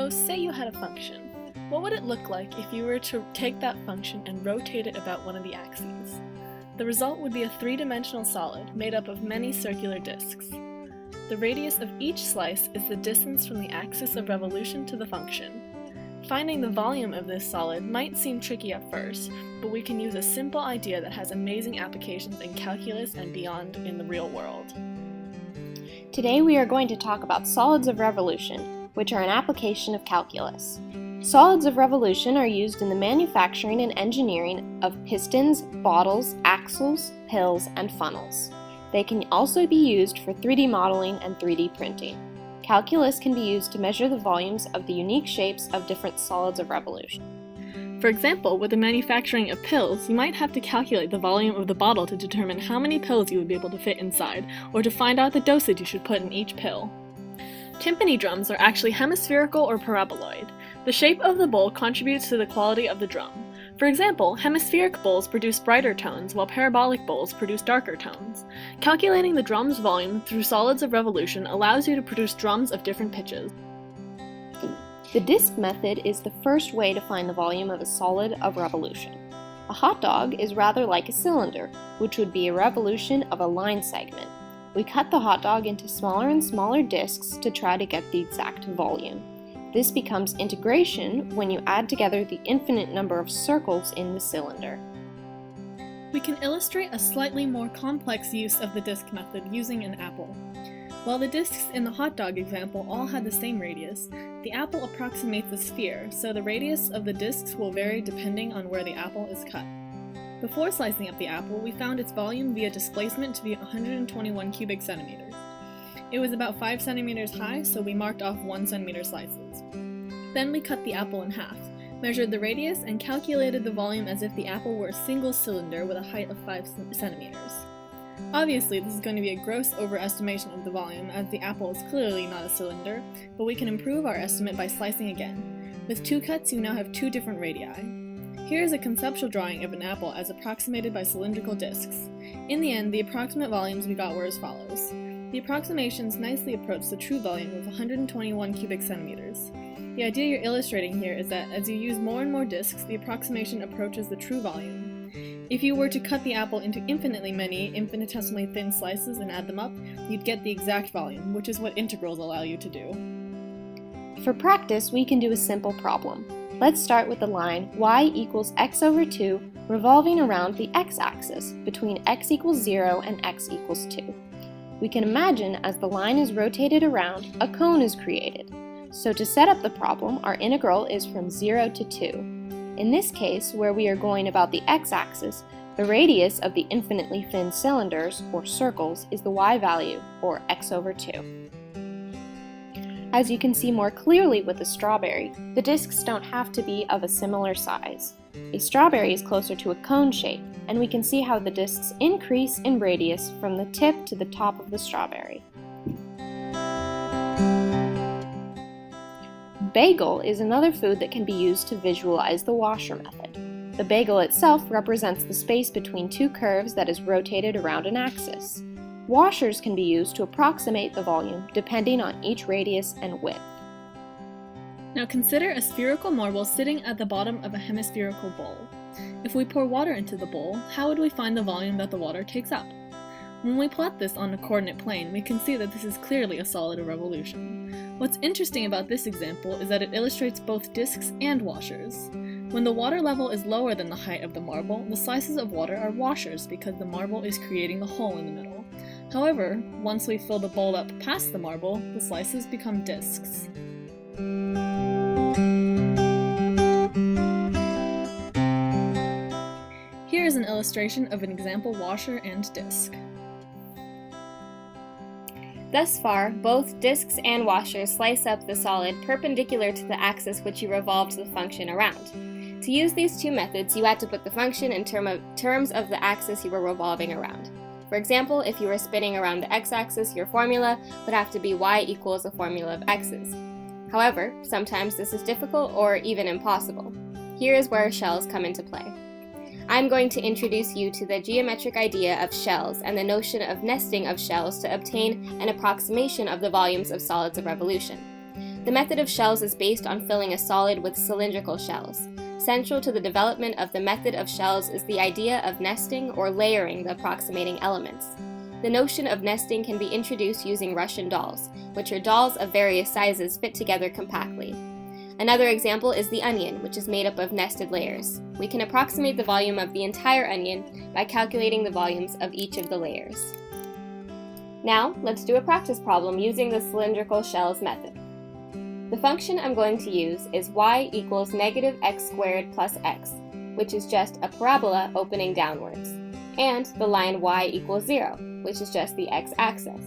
So say you had a function. What would it look like if you were to take that function and rotate it about one of the axes? The result would be a three-dimensional solid made up of many circular disks. The radius of each slice is the distance from the axis of revolution to the function. Finding the volume of this solid might seem tricky at first, but we can use a simple idea that has amazing applications in calculus and beyond in the real world. Today we are going to talk about solids of revolution, which are an application of calculus. Solids of revolution are used in the manufacturing and engineering of pistons, bottles, axles, pills, and funnels. They can also be used for 3D modeling and 3D printing. Calculus can be used to measure the volumes of the unique shapes of different solids of revolution. For example, with the manufacturing of pills, you might have to calculate the volume of the bottle to determine how many pills you would be able to fit inside, or to find out the dosage you should put in each pill. Timpani drums are actually hemispherical or paraboloid. The shape of the bowl contributes to the quality of the drum. For example, hemispheric bowls produce brighter tones, while parabolic bowls produce darker tones. Calculating the drum's volume through solids of revolution allows you to produce drums of different pitches. The disk method is the first way to find the volume of a solid of revolution. A hot dog is rather like a cylinder, which would be a revolution of a line segment. We cut the hot dog into smaller and smaller disks to try to get the exact volume. This becomes integration when you add together the infinite number of circles in the cylinder. We can illustrate a slightly more complex use of the disk method using an apple. While the disks in the hot dog example all had the same radius, the apple approximates a sphere, so the radius of the disks will vary depending on where the apple is cut. Before slicing up the apple, we found its volume via displacement to be 121 cubic centimeters. It was about 5 centimeters high, so we marked off 1 centimeter slices. Then we cut the apple in half, measured the radius, and calculated the volume as if the apple were a single cylinder with a height of 5 centimeters. Obviously, this is going to be a gross overestimation of the volume, as the apple is clearly not a cylinder, but we can improve our estimate by slicing again. With 2 cuts, you now have 2 different radii. Here is a conceptual drawing of an apple as approximated by cylindrical disks. In the end, the approximate volumes we got were as follows. The approximations nicely approach the true volume of 121 cubic centimeters. The idea you're illustrating here is that as you use more and more disks, the approximation approaches the true volume. If you were to cut the apple into infinitely many, infinitesimally thin slices and add them up, you'd get the exact volume, which is what integrals allow you to do. For practice, we can do a simple problem. Let's start with the line y equals x over 2 revolving around the x-axis between x equals 0 and x equals 2. We can imagine as the line is rotated around, a cone is created. So to set up the problem, our integral is from 0 to 2. In this case, where we are going about the x-axis, the radius of the infinitely thin cylinders, or circles, is the y value, or x over 2. As you can see more clearly with the strawberry, the disks don't have to be of a similar size. A strawberry is closer to a cone shape, and we can see how the disks increase in radius from the tip to the top of the strawberry. Bagel is another food that can be used to visualize the washer method. The bagel itself represents the space between 2 curves that is rotated around an axis. Washers can be used to approximate the volume depending on each radius and width. Now consider a spherical marble sitting at the bottom of a hemispherical bowl. If we pour water into the bowl, how would we find the volume that the water takes up? When we plot this on a coordinate plane, we can see that this is clearly a solid of revolution. What's interesting about this example is that it illustrates both disks and washers. When the water level is lower than the height of the marble, the slices of water are washers because the marble is creating the hole in the middle. However, once we fill the bowl up past the marble, the slices become disks. Here is an illustration of an example washer and disk. Thus far, both disks and washers slice up the solid perpendicular to the axis which you revolved the function around. To use these two methods, you had to put the function in terms of the axis you were revolving around. For example, if you were spinning around the x-axis, your formula would have to be y equals the formula of x's. However, sometimes this is difficult or even impossible. Here is where shells come into play. I'm going to introduce you to the geometric idea of shells and the notion of nesting of shells to obtain an approximation of the volumes of solids of revolution. The method of shells is based on filling a solid with cylindrical shells. Central to the development of the method of shells is the idea of nesting or layering the approximating elements. The notion of nesting can be introduced using Russian dolls, which are dolls of various sizes fit together compactly. Another example is the onion, which is made up of nested layers. We can approximate the volume of the entire onion by calculating the volumes of each of the layers. Now, let's do a practice problem using the cylindrical shells method. The function I'm going to use is y equals negative x squared plus x, which is just a parabola opening downwards, and the line y equals 0, which is just the x-axis.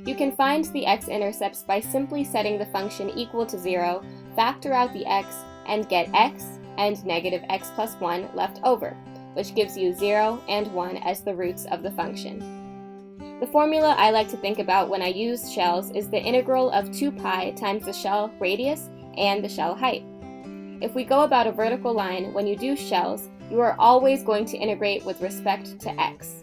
You can find the x-intercepts by simply setting the function equal to 0, factor out the x, and get x and negative x plus 1 left over, which gives you 0 and 1 as the roots of the function. The formula I like to think about when I use shells is the integral of 2 pi times the shell radius and the shell height. If we go about a vertical line when you do shells, you are always going to integrate with respect to x.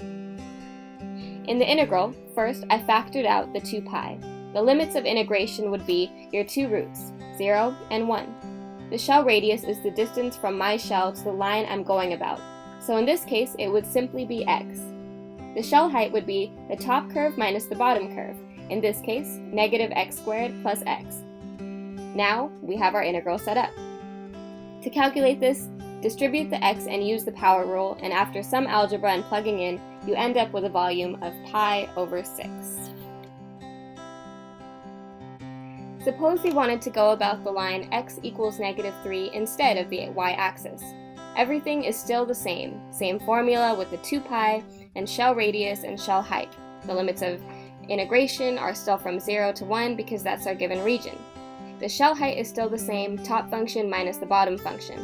In the integral, first I factored out the 2 pi. The limits of integration would be your two roots, 0 and 1. The shell radius is the distance from my shell to the line I'm going about, so in this case it would simply be x. The shell height would be the top curve minus the bottom curve, in this case, negative x squared plus x. Now we have our integral set up. To calculate this, distribute the x and use the power rule, and after some algebra and plugging in, you end up with a volume of pi over 6. Suppose we wanted to go about the line x equals negative 3 instead of the y-axis. Everything is still the same formula with the 2 pi and shell radius and shell height. The limits of integration are still from 0 to 1 because that's our given region. The shell height is still the same, top function minus the bottom function.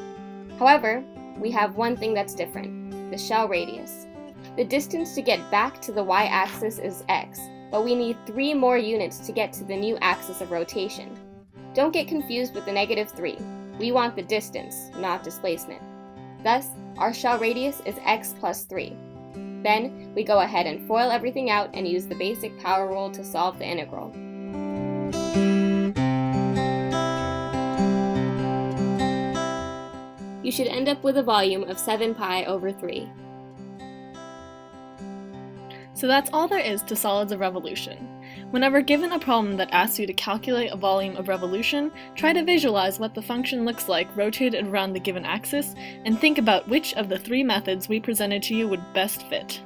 However, we have one thing that's different, the shell radius. The distance to get back to the y-axis is x, but we need 3 more units to get to the new axis of rotation. Don't get confused with the negative 3. We want the distance, not displacement. Thus, our shell radius is x plus 3. Then, we go ahead and FOIL everything out and use the basic power rule to solve the integral. You should end up with a volume of 7 pi over 3. So that's all there is to solids of revolution. Whenever given a problem that asks you to calculate a volume of revolution, try to visualize what the function looks like rotated around the given axis, and think about which of the 3 methods we presented to you would best fit.